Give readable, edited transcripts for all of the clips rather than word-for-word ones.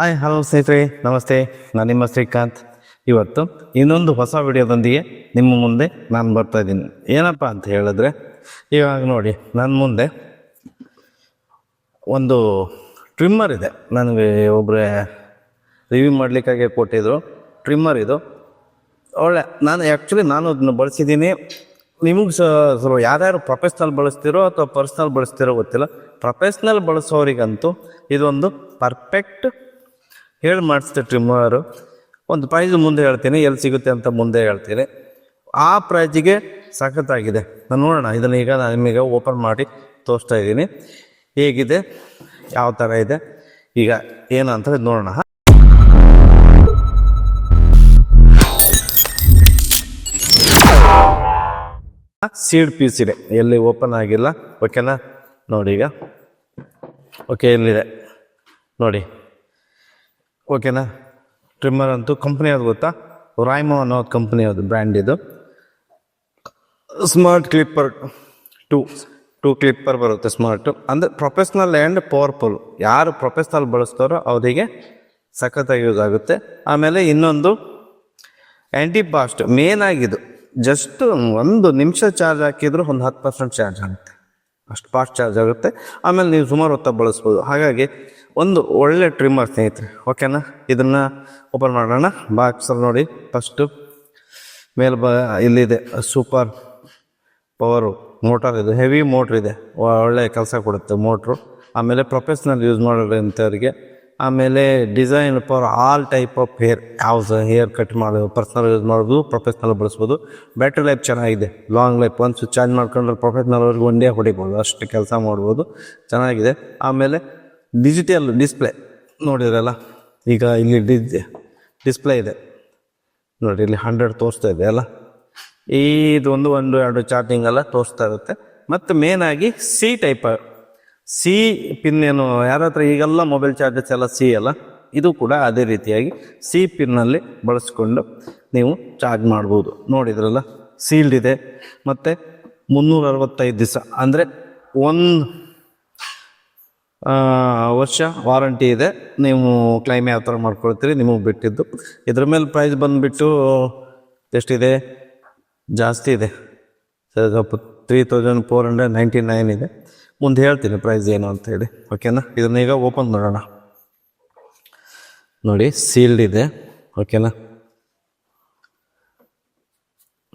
Hi hello ಸ್ನೇಹಿತರೆ, ನಮಸ್ತೆ. ನಾನು ನಿಮ್ಮ ಶ್ರೀಕಾಂತ್. ಇವತ್ತು ಇನ್ನೊಂದು ಹೊಸ ವಿಡಿಯೋದೊಂದಿಗೆ ನಿಮ್ಮ ಮುಂದೆ ನಾನು ಬರ್ತಾ ಇದ್ದೀನಿ. ಏನಪ್ಪ ಅಂತ ಹೇಳಿದ್ರೆ, ಇವಾಗ ನೋಡಿ ನನ್ನ ಮುಂದೆ ಒಂದು ಟ್ರಿಮ್ಮರ್ ಇದೆ. ನನಗೆ ಒಬ್ಬರೇ ರಿವ್ಯೂ ಮಾಡಲಿಕ್ಕಾಗಿ ಕೊಟ್ಟಿದ್ರು ಟ್ರಿಮ್ಮರ್. ಇದು ಒಳ್ಳೆ, ನಾನು ಅದನ್ನು ಬಳಸಿದ್ದೀನಿ. ನಿಮಗೆ ಸ್ವಲ್ಪ ಯಾರ್ಯಾರು ಪ್ರೊಫೆಷ್ನಲ್ ಬಳಸ್ತಿರೋ ಅಥವಾ ಪರ್ಸ್ನಲ್ ಬಳಸ್ತಿರೋ ಗೊತ್ತಿಲ್ಲ. ಪ್ರೊಫೆಷ್ನಲ್ ಬಳಸೋರಿಗಂತೂ ಇದೊಂದು ಪರ್ಫೆಕ್ಟ್ ಹೇಳಿ ಮಾಡಿಸಿದೆ ಟ್ರಿಮ್ಮರು. ಒಂದು ಪ್ರೈಸ್ ಮುಂದೆ ಹೇಳ್ತೀನಿ, ಎಲ್ಲಿ ಸಿಗುತ್ತೆ ಅಂತ ಮುಂದೆ ಹೇಳ್ತೀನಿ. ಆ ಪ್ರೈಜಿಗೆ ಸಖತ್ತಾಗಿದೆ. ನಾನು ನೋಡೋಣ, ಇದನ್ನು ಈಗ ನಾನು ನಿಮಗೆ ಓಪನ್ ಮಾಡಿ ತೋರಿಸ್ತಾ ಇದ್ದೀನಿ ಹೇಗಿದೆ, ಯಾವ ಥರ ಇದೆ, ಈಗ ಏನು ಅಂತ ನೋಡೋಣ. ಸೀಡ್ ಪೀಸ್ ಇದೆ, ಎಲ್ಲಿ ಓಪನ್ ಆಗಿಲ್ಲ. ಓಕೆನಾ, ನೋಡಿ ಈಗ ಓಕೆ, ಇಲ್ಲಿದೆ ನೋಡಿ. ಓಕೆನಾ, ಟ್ರಿಮ್ಮರ್ ಅಂತೂ ಕಂಪ್ನಿ ಅದು ಗೊತ್ತಾ, ರೈಮೋ ಅನ್ನೋ ಕಂಪ್ನಿ, ಅದು ಬ್ರ್ಯಾಂಡ್. ಇದು ಸ್ಮಾರ್ಟ್ ಕ್ಲಿಪ್ಪರ್ ಟೂ ಕ್ಲಿಪ್ಪರ್ ಬರುತ್ತೆ. ಸ್ಮಾರ್ಟು ಅಂದರೆ ಪ್ರೊಫೆಷ್ನಲ್ ಆ್ಯಂಡ್ ಪವರ್ಫುಲ್. ಯಾರು ಪ್ರೊಫೆಷ್ನಲ್ ಬಳಸ್ತಾರೋ ಅವರಿಗೆ ಸಖತ್ತಾಗಿ ಯೂಸ್ ಆಗುತ್ತೆ. ಆಮೇಲೆ ಇನ್ನೊಂದು ಆ್ಯಂಟಿ ಬಾಸ್ಟ್ ಮೇನ್ ಆಗಿದ್ದು. ಜಸ್ಟ್ 1 ನಿಮಿಷ ಚಾರ್ಜ್ ಹಾಕಿದ್ರು ಒಂದು 10% ಚಾರ್ಜ್ ಆಗುತ್ತೆ, ಅಷ್ಟು ಫಾಸ್ಟ್ ಚಾರ್ಜ್ ಆಗುತ್ತೆ. ಆಮೇಲೆ ನೀವು ಸುಮಾರು ಹೊತ್ತ ಬಳಸ್ಬೋದು. ಹಾಗಾಗಿ ಒಂದು ಒಳ್ಳೆ ಟ್ರಿಮ್ಮರ್ ಸ್ನೇಹಿತರೆ. ಓಕೆನಾ, ಇದನ್ನು ಓಪನ್ ಮಾಡೋಣ. ಬಾಕ್ಸಲ್ಲಿ ನೋಡಿ, ಫಸ್ಟು ಇಲ್ಲಿದೆ ಸೂಪರ್ ಪವರು ಮೋಟಾರ್. ಇದು ಹೆವಿ ಮೋಟ್ರ್ ಇದೆ, ಒಳ್ಳೆ ಕೆಲಸ ಕೊಡುತ್ತೆ ಮೋಟ್ರು. ಆಮೇಲೆ ಪ್ರೊಫೆಷ್ನಲ್ ಯೂಸ್ ಮಾಡೋದಂಥವ್ರಿಗೆ. ಆಮೇಲೆ design for all type of hair cut ಮಾಡೋದು, ಪರ್ಸ್ನಲ್ ಯೂಸ್ ಮಾಡ್ಬೋದು, ಪ್ರೊಫೆಷ್ನಲ್ ಬಳಸ್ಬೋದು. ಬ್ಯಾಟ್ರಿ ಲೈಫ್ ಚೆನ್ನಾಗಿದೆ, ಲಾಂಗ್ ಲೈಫ್. ಒಂದು ಸ್ವಿಚ್ ಚಾರ್ಜ್ ಮಾಡ್ಕೊಂಡ್ರೆ ಪ್ರೊಫೆಷ್ನಲ್ ಅವ್ರಿಗೆ ಒಂದೇ ಹೊಡಿಬೋದು, ಅಷ್ಟು ಕೆಲಸ ಮಾಡ್ಬೋದು, ಚೆನ್ನಾಗಿದೆ. ಆಮೇಲೆ ಡಿಜಿಟಲ್ ಡಿಸ್ಪ್ಲೇ ನೋಡಿದ್ರಲ್ಲ, ಈಗ ಇಲ್ಲಿ ಡಿಸ್ಪ್ಲೇ ಇದೆ ನೋಡಿ, ಇಲ್ಲಿ 100 ತೋರಿಸ್ತಾ ಇದೆ ಅಲ್ಲ. ಇದು ಒಂದು 2 ಚಾರ್ಜಿಂಗ್ ಎಲ್ಲ ತೋರಿಸ್ತಾ ಇರುತ್ತೆ. ಮತ್ತು ಮೇನಾಗಿ ಸಿ ಪಿನ್. ಏನು ಯಾರ ಹತ್ರ ಈಗೆಲ್ಲ ಮೊಬೈಲ್ ಚಾರ್ಜಸ್ ಎಲ್ಲ ಸಿ ಅಲ್ಲ, ಇದು ಕೂಡ ಅದೇ ರೀತಿಯಾಗಿ ಸಿ ಪಿನ್ನಲ್ಲಿ ಬಳಸ್ಕೊಂಡು ನೀವು ಚಾರ್ಜ್ ಮಾಡ್ಬೋದು. ನೋಡಿದ್ರಲ್ಲ, ಸೀಲ್ಡ್ ಇದೆ. ಮತ್ತು 365 ದಿವಸ ಅಂದರೆ 1 ವರ್ಷ ವಾರಂಟಿ ಇದೆ. ನೀವು ಕ್ಲೈಮ್ ಯಾವ ಥರ ಮಾಡ್ಕೊಳ್ತೀರಿ ನಿಮಗೆ ಬಿಟ್ಟಿದ್ದು. ಇದ್ರ ಮೇಲೆ ಪ್ರೈಸ್ ಬಂದುಬಿಟ್ಟು ಎಷ್ಟಿದೆ, ಜಾಸ್ತಿ ಇದೆ, ಸ್ವಲ್ಪ 3499 ಇದೆ. ಮುಂದೆ ಹೇಳ್ತೀನಿ ಪ್ರೈಸ್ ಏನು ಅಂತೇಳಿ. ಓಕೆನಾ, ಇದನ್ನ ಈಗ ಓಪನ್ ಮಾಡೋಣ. ನೋಡಿ, ಸೀಲ್ಡ್ ಇದೆ. ಓಕೆನಾ,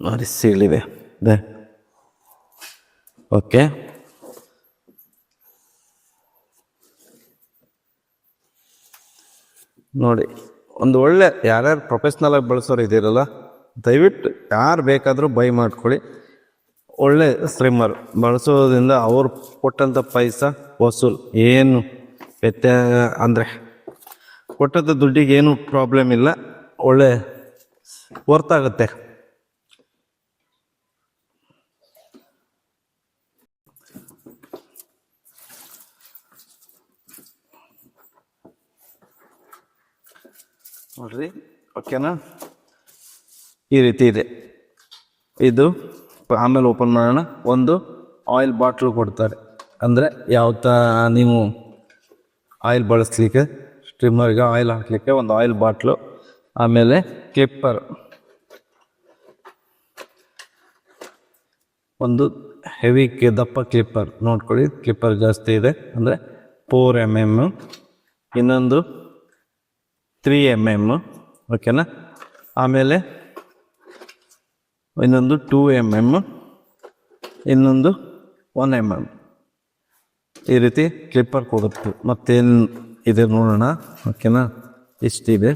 ನೋಡಿ ಸೀಲ್ಡ್ ಇದೆ. ಓಕೆ, ನೋಡಿ, ಒಂದು ಒಳ್ಳೆ, ಯಾರ್ಯಾರು ಪ್ರೊಫೆಷ್ನಲ್ ಆಗಿ ಬಳಸೋರು ಇದ್ದೀರಲ್ಲ, ದಯವಿಟ್ಟು ಯಾರು ಬೇಕಾದರೂ ಬೈ ಮಾಡ್ಕೊಳ್ಳಿ. ಒಳ್ಳೆ ಸ್ಟ್ರಿಮ್ಮರ್ ಬಳಸೋದ್ರಿಂದ ಅವ್ರು ಕೊಟ್ಟಂಥ ಪೈಸಾ ವಸೂಲ್. ಏನು ಅಂದರೆ ಕೊಟ್ಟಂಥ ದುಡ್ಡಿಗೆ ಏನು ಪ್ರಾಬ್ಲಮ್ ಇಲ್ಲ, ಒಳ್ಳೆ ವರ್ತಾಗುತ್ತೆ. ನೋಡ್ರಿ, ಓಕೆನಾ, ಈ ರೀತಿ ಇದೆ ಇದು. ಆಮೇಲೆ ಓಪನ್ ಮಾಡೋಣ. ಒಂದು ಆಯಿಲ್ ಬಾಟ್ಲು ಕೊಡ್ತಾರೆ, ಅಂದರೆ ನೀವು ಆಯಿಲ್ ಬಳಸಲಿಕ್ಕೆ, ಸ್ಟ್ರಿಮ್ಮರ್ಗೆ ಆಯಿಲ್ ಹಾಕಲಿಕ್ಕೆ ಒಂದು ಆಯಿಲ್ ಬಾಟ್ಲು. ಆಮೇಲೆ ಕ್ಲಿಪ್ಪರ್, ಒಂದು ಹೆವಿ ದಪ್ಪ ಕ್ಲಿಪ್ಪರ್. ನೋಡ್ಕೊಳ್ಳಿ, ಕ್ಲಿಪ್ಪರ್ ಜಾಸ್ತಿ ಇದೆ, ಅಂದರೆ 4 mm. ಇನ್ನೊಂದು 3 mm. ಓಕೆನಾ, ಆಮೇಲೆ ಇನ್ನೊಂದು 2 mm, ಇನ್ನೊಂದು 1 mm. ಈ ರೀತಿ ಕ್ಲಿಪ್ಪರ್ ಕೊಡುತ್ತೆ. ಮತ್ತೇನು ಇದೆ ನೋಡೋಣ. ಓಕೆನಾ, ಇಷ್ಟಿದೆ,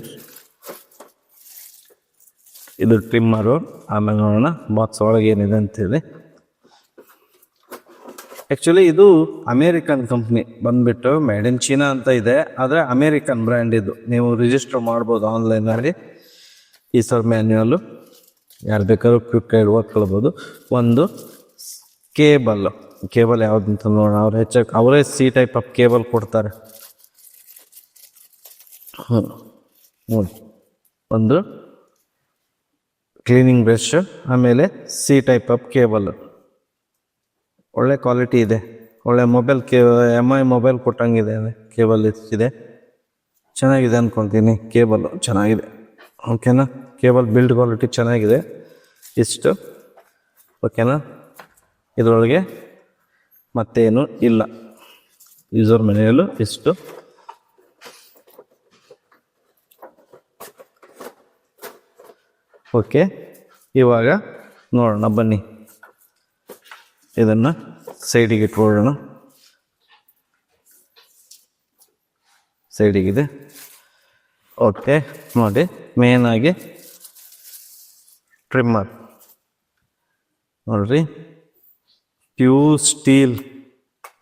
ಇದು ಟ್ರಿಮ್ಮರು. ಆಮೇಲೆ ನೋಡೋಣ ಬಾಕ್ಸ್ ಒಳಗೆ ಏನಿದೆ ಅಂತೇಳಿ. ಆ್ಯಕ್ಚುಲಿ ಇದು ಅಮೇರಿಕನ್ ಕಂಪ್ನಿ ಬಂದುಬಿಟ್ಟು ಮೇಡ್ ಇನ್ ಚೀನಾ ಅಂತ ಇದೆ, ಆದರೆ ಅಮೇರಿಕನ್ ಬ್ರ್ಯಾಂಡ್ ಇದು. ನೀವು ರಿಜಿಸ್ಟರ್ ಮಾಡ್ಬೋದು ಆನ್ಲೈನಲ್ಲಿ. ಈ ಸರ್ ಮ್ಯಾನ್ಯುವಲ್ಲು ಯಾರು ಬೇಕಾದ್ರೂ ಕ್ವಿಕ್ ಓದ್ಕೊಳ್ಬೋದು. ಒಂದು ಕೇಬಲ್ ಯಾವುದಂತ ನೋಡೋಣ. ಅವರೇ ಸಿ ಟೈಪ್ ಆಫ್ ಕೇಬಲ್ ಕೊಡ್ತಾರೆ. ನೋಡಿ, ಒಂದು ಕ್ಲೀನಿಂಗ್ ಬ್ರಷ್, ಆಮೇಲೆ ಸಿ ಟೈಪ್ ಆಫ್ ಕೇಬಲ್. ಒಳ್ಳೆ ಕ್ವಾಲಿಟಿ ಇದೆ, ಒಳ್ಳೆ ಮೊಬೈಲ್ MI ಮೊಬೈಲ್ ಕೊಟ್ಟಂಗಿದೆ. ಕೇಬಲ್ ಇದೆ, ಚೆನ್ನಾಗಿದೆ ಅಂದ್ಕೊತೀನಿ. ಕೇಬಲ್ಲು ಚೆನ್ನಾಗಿದೆ, ಓಕೆನಾ. ಕೇಬಲ್ ಬಿಲ್ಡ್ ಕ್ವಾಲಿಟಿ ಚೆನ್ನಾಗಿದೆ. ಇಷ್ಟು ಓಕೆನಾ. ಇದರೊಳಗೆ ಮತ್ತೇನು ಇಲ್ಲ. ಯೂಸರ್ ಮನೆಯಲ್ಲೂ ಇಷ್ಟು. ಓಕೆ, ಇವಾಗ ನೋಡೋಣ ಬನ್ನಿ. ಇದನ್ನು ಸೈಡಿಗೆ ಇಟ್ಕೊಳ್ಳೋಣ. ಸೈಡಿಗಿದೆ. ಓಕೆ, ನೋಡಿ ಮೇನಾಗಿ ಟ್ರಿಮ್ಮರ್ ನೋಡ್ರಿ, ಪ್ಯೂರ್ ಸ್ಟೀಲ್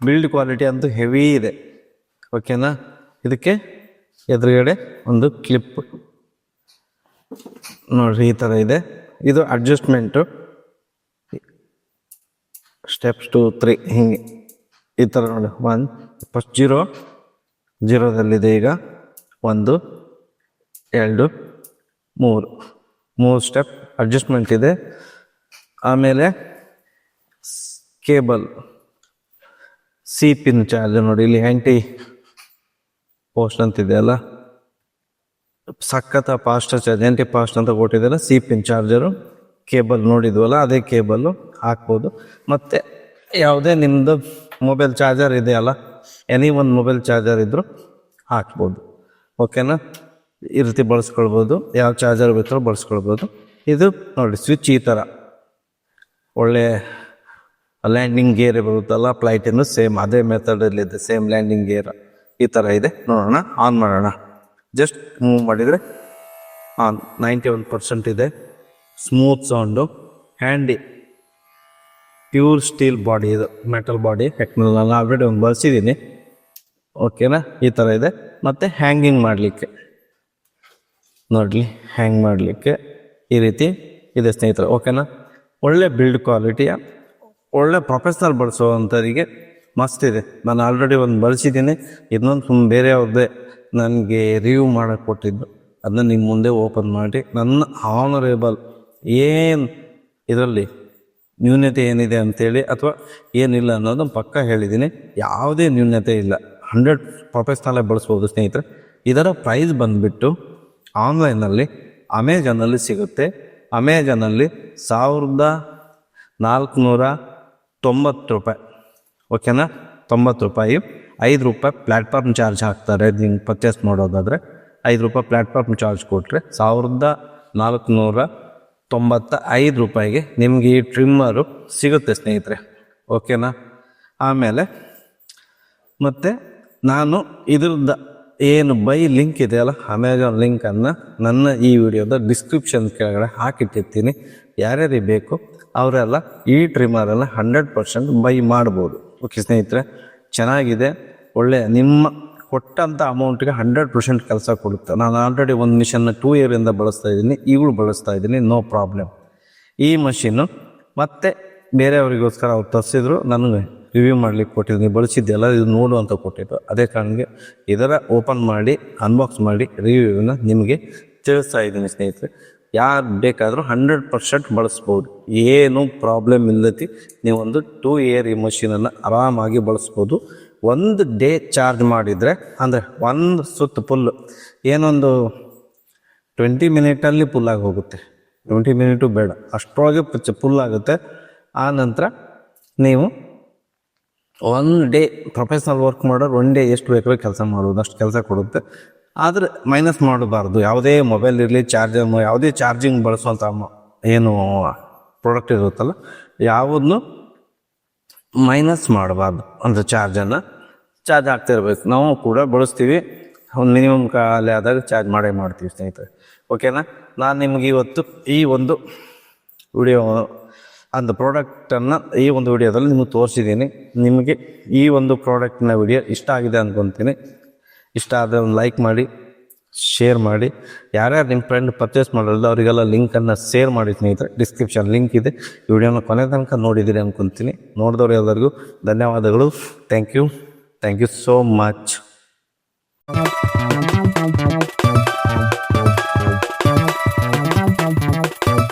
ಬಿಲ್ಡ್ ಕ್ವಾಲಿಟಿ ಅಂತೂ ಹೆವಿ ಇದೆ, ಓಕೆನಾ. ಇದಕ್ಕೆ ಎದುರುಗಡೆ ಒಂದು ಕ್ಲಿಪ್ ನೋಡ್ರಿ, ಈ ಥರ ಇದೆ. ಇದು ಅಡ್ಜಸ್ಟ್ಮೆಂಟು, ಸ್ಟೆಪ್ಸ್ 2 3 ಹಿಂಗೆ ಈ ಥರ ನೋಡಿ. 1 ಫಸ್ಟ್ 0ದಲ್ಲಿದೆ. ಈಗ 1 2 3 ಸ್ಟೆಪ್ ಅಡ್ಜಸ್ಟ್ಮೆಂಟ್ ಇದೆ. ಆಮೇಲೆ ಕೇಬಲ್ ಸಿ ಪಿನ್ ಚಾರ್ಜರ್ ನೋಡಿ, ಇಲ್ಲಿ ಆ್ಯಂಟಿ ಪೋಸ್ಟ್ ಅಂತಿದೆ ಅಲ್ಲ, ಸಖತ್ ಫಾಸ್ಟ್ ಚಾರ್ಜ್, ಆ್ಯಂಟಿ ಫಾಸ್ಟ್ ಅಂತ ಕೊಟ್ಟಿದ್ದಾರೆ. ಸಿ ಪಿನ್ ಚಾರ್ಜರು, ಕೇಬಲ್ ನೋಡಿದ್ವಲ್ಲ ಅದೇ ಕೇಬಲ್ಲು ಹಾಕ್ಬೋದು. ಮತ್ತು ಯಾವುದೇ ನಿಮ್ಮದು ಮೊಬೈಲ್ ಚಾರ್ಜರ್ ಇದೆಯಲ್ಲ, ಎನಿ ಒಂದು ಮೊಬೈಲ್ ಚಾರ್ಜರ್ ಇದ್ದರೂ ಹಾಕ್ಬೋದು, ಓಕೆನಾ. ಈ ರೀತಿ ಬಳಸ್ಕೊಳ್ಬೋದು, ಯಾವ ಚಾರ್ಜರ್ ಬೇಕಾದ್ರೂ ಬಳಸ್ಕೊಳ್ಬೋದು. ಇದು ನೋಡಿ ಸ್ವಿಚ್ ಈ ಥರ ಒಳ್ಳೆ ಲ್ಯಾಂಡಿಂಗ್ ಗೇರ್ ಬರುತ್ತಲ್ಲ, ಫ್ಲೈಟಿಂದು ಸೇಮ್ ಅದೇ ಮೆಥಡಲ್ಲಿದೆ, ಸೇಮ್ ಲ್ಯಾಂಡಿಂಗ್ ಗೇರ್ ಈ ಥರ ಇದೆ. ನೋಡೋಣ, ಆನ್ ಮಾಡೋಣ. ಜಸ್ಟ್ ಮೂವ್ ಮಾಡಿದರೆ ಆನ್. 91% ಇದೆ. Smooth sound, handy, pure steel body, ಇದು ಮೆಟಲ್ ಬಾಡಿ. ಟೆಕ್ನಾಲಜಿ ನಾನು ಆಲ್ರೆಡಿ ಒಂದು ಬಳಸಿದ್ದೀನಿ, ಓಕೆನಾ. ಈ ಥರ ಇದೆ. ಮತ್ತು ಹ್ಯಾಂಗಿಂಗ್ ಮಾಡಲಿಕ್ಕೆ ನೋಡಲಿ, ಹ್ಯಾಂಗ್ ಮಾಡಲಿಕ್ಕೆ ಈ ರೀತಿ ಇದೆ ಸ್ನೇಹಿತರೆ, ಓಕೆನಾ. ಒಳ್ಳೆ ಬಿಲ್ಡ್ ಕ್ವಾಲಿಟಿಯ, ಒಳ್ಳೆ ಪ್ರೊಫೆಷ್ನಲ್ ಬಳಸುವಂಥವರಿಗೆ ಮಸ್ತ್ ಇದೆ. ನಾನು ಆಲ್ರೆಡಿ ಒಂದು ಬಳಸಿದ್ದೀನಿ. ಇನ್ನೊಂದು ಬೇರೆ ಅವ್ರದ್ದೇ ನನಗೆ ರಿವ್ಯೂ ಮಾಡೋಕ್ಕೆ ಕೊಟ್ಟಿದ್ದು, ಅದನ್ನ ನಿಮ್ಮ ಮುಂದೆ ಓಪನ್ ಮಾಡಿ ನನ್ನ ಆನರೇಬಲ್ ಏನು ಇದರಲ್ಲಿ ನ್ಯೂನ್ಯತೆ ಏನಿದೆ ಅಂಥೇಳಿ ಅಥವಾ ಏನಿಲ್ಲ ಅನ್ನೋದನ್ನು ಪಕ್ಕ ಹೇಳಿದ್ದೀನಿ. ಯಾವುದೇ ನ್ಯೂನ್ಯತೆ ಇಲ್ಲ, 100 ಪ್ರೊಫೆಷ್ನಲಾಗಿ ಬಳಸ್ಬೋದು ಸ್ನೇಹಿತರೆ. ಇದರ ಪ್ರೈಸ್ ಬಂದುಬಿಟ್ಟು ಆನ್ಲೈನಲ್ಲಿ ಅಮೆಜಾನಲ್ಲಿ ಸಿಗುತ್ತೆ. ಅಮೆಜಾನಲ್ಲಿ 1490 ರೂಪಾಯಿ, ಓಕೆನಾ. 90 ರೂಪಾಯಿ, 5 ರೂಪಾಯಿ ಪ್ಲ್ಯಾಟ್ಫಾರ್ಮ್ ಚಾರ್ಜ್ ಹಾಕ್ತಾರೆ. ನಿಮ್ಗೆ ಪರ್ಚೇಸ್ ಮಾಡೋದಾದರೆ 5 ರೂಪಾಯಿ ಪ್ಲ್ಯಾಟ್ಫಾರ್ಮ್ ಚಾರ್ಜ್ ಕೊಟ್ಟರೆ 1495 ರೂಪಾಯಿಗೆ ನಿಮಗೆ ಈ ಟ್ರಿಮ್ಮರು ಸಿಗುತ್ತೆ ಸ್ನೇಹಿತರೆ, ಓಕೆನಾ. ಆಮೇಲೆ ಮತ್ತು ನಾನು ಇದ್ರದ್ದು ಏನು ಬೈ ಲಿಂಕ್ ಇದೆಯಲ್ಲ, ಅಮೆಜಾನ್ ಲಿಂಕನ್ನು ನನ್ನ ಈ ವಿಡಿಯೋದ ಡಿಸ್ಕ್ರಿಪ್ಷನ್ ಕೆಳಗಡೆ ಹಾಕಿಟ್ಟಿರ್ತೀನಿ. ಯಾರ್ಯಾರಿಗೆ ಬೇಕು ಅವರೆಲ್ಲ ಈ ಟ್ರಿಮ್ಮರೆಲ್ಲ 100% ಬೈ ಮಾಡ್ಬೋದು, ಓಕೆ ಸ್ನೇಹಿತರೆ. ಚೆನ್ನಾಗಿದೆ, ಒಳ್ಳೆ ನಿಮ್ಮ ಕೊಟ್ಟಂಥ ಅಮೌಂಟ್ಗೆ 100% ಕೆಲಸ ಕೊಡುತ್ತೆ. ನಾನು ಆಲ್ರೆಡಿ ಒಂದು ಮಿಷನ್ನ 2 ಇಯರಿಂದ ಬಳಸ್ತಾ ಇದ್ದೀನಿ, ಈಗಲೂ ಬಳಸ್ತಾ ಇದ್ದೀನಿ, ನೋ ಪ್ರಾಬ್ಲಮ್. ಈ ಮಷೀನು ಮತ್ತೆ ಬೇರೆಯವರಿಗೋಸ್ಕರ ಅವ್ರು ತರಿಸಿದ್ರು, ನನಗೆ ರಿವ್ಯೂ ಮಾಡಲಿಕ್ಕೆ ಕೊಟ್ಟಿದ್ದೀನಿ. ಬಳಸಿದ್ದೆಲ್ಲ ಇದು ನೋಡು ಅಂತ ಕೊಟ್ಟಿದ್ದು, ಅದೇ ಕಾರಣಕ್ಕೆ ಇದರ ಓಪನ್ ಮಾಡಿ ಅನ್ಬಾಕ್ಸ್ ಮಾಡಿ ರಿವ್ಯೂನ ನಿಮಗೆ ತಿಳಿಸ್ತಾ ಇದ್ದೀನಿ ಸ್ನೇಹಿತರೆ. ಯಾರು ಬೇಕಾದರೂ 100% ಬಳಸ್ಬೋದು, ಏನೂ ಪ್ರಾಬ್ಲಮ್ ಇಲ್ಲತಿ. ನೀವೊಂದು 2 ಇಯರ್ ಈ ಮಷೀನನ್ನು ಆರಾಮಾಗಿ ಬಳಸ್ಬೋದು. ಒಂದು ಡೇ ಚಾರ್ಜ್ ಮಾಡಿದರೆ ಅಂದರೆ ಒಂದು ಸುತ್ತು ಫುಲ್ಲು ಏನೊಂದು 20 ಮಿನಿಟಲ್ಲಿ ಫುಲ್ಲಾಗಿ ಹೋಗುತ್ತೆ. 20 ಮಿನಿಟು ಬೇಡ, ಅಷ್ಟರೊಳಗೆ ಫುಲ್ಲಾಗುತ್ತೆ. ಆ ನಂತರ ನೀವು ಒನ್ ಡೇ ಪ್ರೊಫೆಷ್ನಲ್ ವರ್ಕ್ ಮಾಡೋರು 1 ಡೇ ಎಷ್ಟು ಬೇಕಾದ್ರೂ ಕೆಲಸ ಮಾಡ್ಬೋದು, ಅಷ್ಟು ಕೆಲಸ ಕೊಡುತ್ತೆ. ಆದರೆ ಮೈನಸ್ ಮಾಡಬಾರ್ದು. ಯಾವುದೇ ಮೊಬೈಲ್ ಇರಲಿ, ಚಾರ್ಜರ್, ಯಾವುದೇ ಚಾರ್ಜಿಂಗ್ ಬಳಸುವಂಥ ಏನು ಪ್ರಾಡಕ್ಟ್ ಇರುತ್ತಲ್ಲ, ಯಾವುದನ್ನು ಮೈನಸ್ ಮಾಡಬಾರ್ದು. ಅಂದರೆ ಚಾರ್ಜ್ ಆಗ್ತಿರ್ಬೇಕು. ನಾವು ಕೂಡ ಬಳಸ್ತೀವಿ, ಒಂದು ಮಿನಿಮಮ್ ಖಾಲಿ ಆದಾಗ ಚಾರ್ಜ್ ಮಾಡ್ತೀವಿ ಸ್ನೇಹಿತರೆ, ಓಕೆನಾ. ನಾನು ನಿಮಗೆ ಇವತ್ತು ಈ ಒಂದು ವಿಡಿಯೋ அந்த ಪ್ರಾಡಕ್ಟನ್ನು ಈ ಒಂದು ವಿಡಿಯೋದಲ್ಲಿ ನಿಮಗೆ ತೋರಿಸಿದ್ದೀನಿ. ನಿಮಗೆ ಈ ಒಂದು ಪ್ರಾಡಕ್ಟಿನ ವಿಡಿಯೋ ಇಷ್ಟ ಆಗಿದೆ ಅಂದ್ಕೊತೀನಿ. ಇಷ್ಟ ಆದರೆ ಒಂದು ಲೈಕ್ ಮಾಡಿ, ಶೇರ್ ಮಾಡಿ. ಯಾರ್ಯಾರು ನಿಮ್ಮ ಫ್ರೆಂಡ್ ಪರ್ಚೇಸ್ ಮಾಡೋಲ್ಲ ಅವರಿಗೆಲ್ಲ ಲಿಂಕನ್ನು ಶೇರ್ ಮಾಡಿ ಸ್ನೇಹಿತರೆ. ಡಿಸ್ಕ್ರಿಪ್ಷನ್ ಲಿಂಕ್ ಇದೆ. ಈ ವಿಡಿಯೋನ ಕೊನೆ ತನಕ ನೋಡಿದ್ದೀರಿ ಅಂದ್ಕೊತೀನಿ. ನೋಡಿದವ್ರು ಎಲ್ಲರಿಗೂ ಧನ್ಯವಾದಗಳು. Thank you so much.